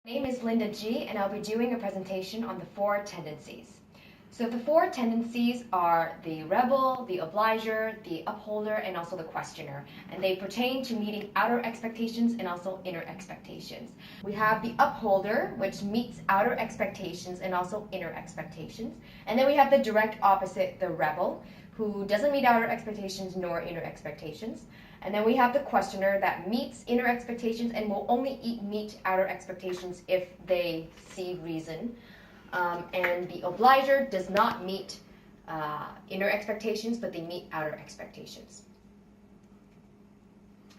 My name is Linda G, and I'll be doing a presentation on the 4 tendencies. So the 4 tendencies are the rebel, the obliger, the upholder, and also the questioner. And they pertain to meeting outer expectations and also inner expectations. We have the upholder, which meets outer expectations and also inner expectations. And then we have the direct opposite, the rebel, who doesn't meet outer expectations nor inner expectations. And then we have the questioner that meets inner expectations and will only meet outer expectations if they see reason. And the obliger does not meet inner expectations, but they meet outer expectations.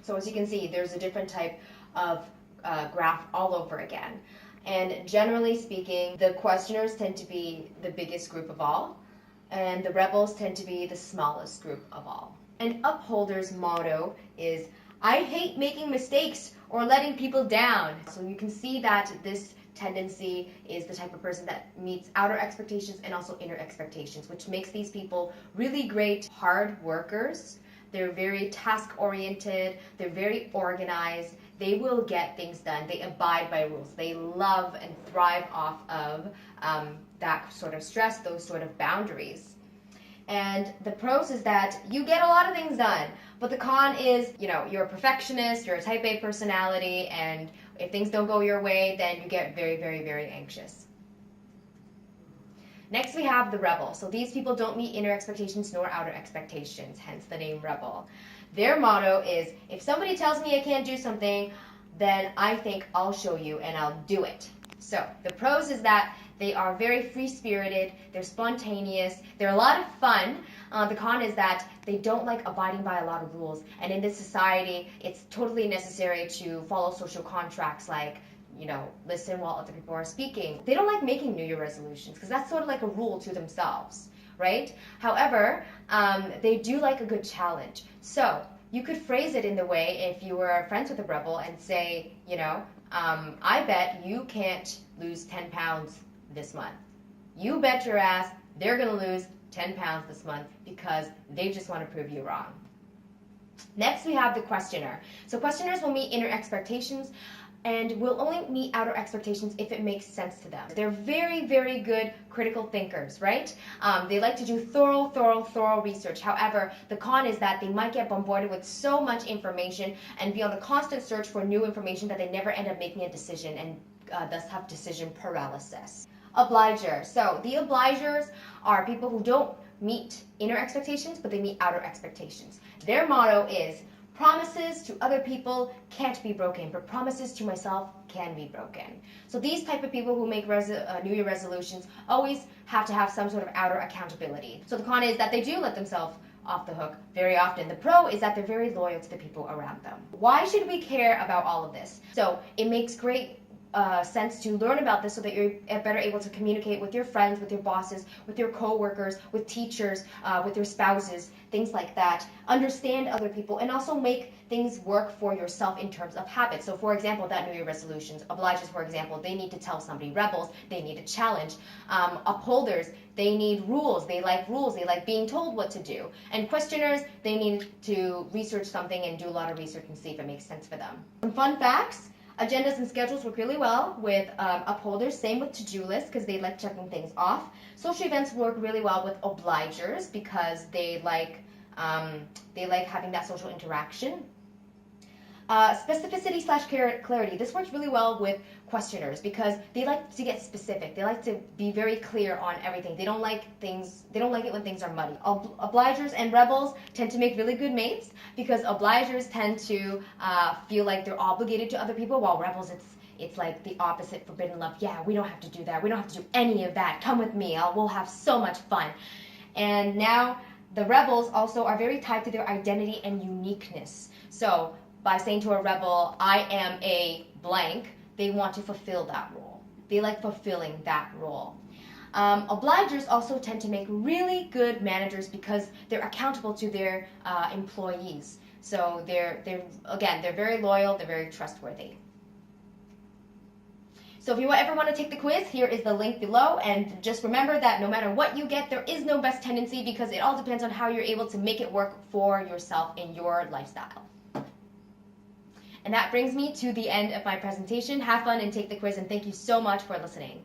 So as you can see, there's a different type of graph all over again. And generally speaking, the questioners tend to be the biggest group of all, and the rebels tend to be the smallest group of all. An upholder's motto is, "I hate making mistakes or letting people down." So you can see that this tendency is the type of person that meets outer expectations and also inner expectations, which makes these people really great hard workers. They're very task-oriented, they're very organized, they will get things done, they abide by rules, they love and thrive off of that sort of stress, those sort of boundaries. And the pros is that you get a lot of things done, but the con is, you're a perfectionist, you're a type A personality, and if things don't go your way, then you get very, very, very anxious. Next we have the rebel. So these people don't meet inner expectations nor outer expectations, hence the name rebel. Their motto is, if somebody tells me I can't do something, then I think I'll show you and I'll do it. So the pros is that they are very free-spirited, they're spontaneous, they're a lot of fun. The con is that they don't like abiding by a lot of rules. And in this society, it's totally necessary to follow social contracts like, listen while other people are speaking. They don't like making New Year resolutions because that's sort of like a rule to themselves, right? However, they do like a good challenge. So you could phrase it in the way if you were friends with a rebel and say, I bet you can't lose 10 pounds this month. You bet your ass they're going to lose 10 pounds this month because they just want to prove you wrong. Next, we have the questioner. So questioners will meet inner expectations and will only meet outer expectations if it makes sense to them. They're very, very good critical thinkers, right? They like to do thorough research. However, the con is that they might get bombarded with so much information and be on the constant search for new information that they never end up making a decision and thus have decision paralysis. Obliger. So the obligers are people who don't meet inner expectations, but they meet outer expectations. Their motto is, promises to other people can't be broken, but promises to myself can be broken. So these type of people who make New Year resolutions always have to have some sort of outer accountability. So the con is that they do let themselves off the hook very often. The pro is that they're very loyal to the people around them. Why should we care about all of this? So it makes great sense to learn about this so that you're better able to communicate with your friends, with your bosses, with your co-workers, with teachers, with your spouses, things like that. Understand other people and also make things work for yourself in terms of habits. So for example, that New Year resolutions, obligers, for example, they need to tell somebody. Rebels, they need a challenge. Upholders, they need rules, they like being told what to do. And questioners, they need to research something and do a lot of research and see if it makes sense for them. Some fun facts. Agendas and schedules work really well with upholders, same with to-do lists because they like checking things off. Social events work really well with obligers because they like having that social interaction. Specificity / clarity. This works really well with questioners because they like to get specific. They like to be very clear on everything. They don't like it when things are muddy. Obligers and rebels tend to make really good mates because obligers tend to feel like they're obligated to other people, while rebels it's like the opposite, forbidden love. Yeah, we don't have to do that. We don't have to do any of that. Come with me. We'll have so much fun. And now the rebels also are very tied to their identity and uniqueness. So by saying to a rebel, I am a blank, they want to fulfill that role. They like fulfilling that role. Obligers also tend to make really good managers because they're accountable to their employees. So they're very loyal, they're very trustworthy. So if you ever want to take the quiz, here is the link below, and just remember that no matter what you get, there is no best tendency because it all depends on how you're able to make it work for yourself in your lifestyle. And that brings me to the end of my presentation. Have fun and take the quiz, and thank you so much for listening.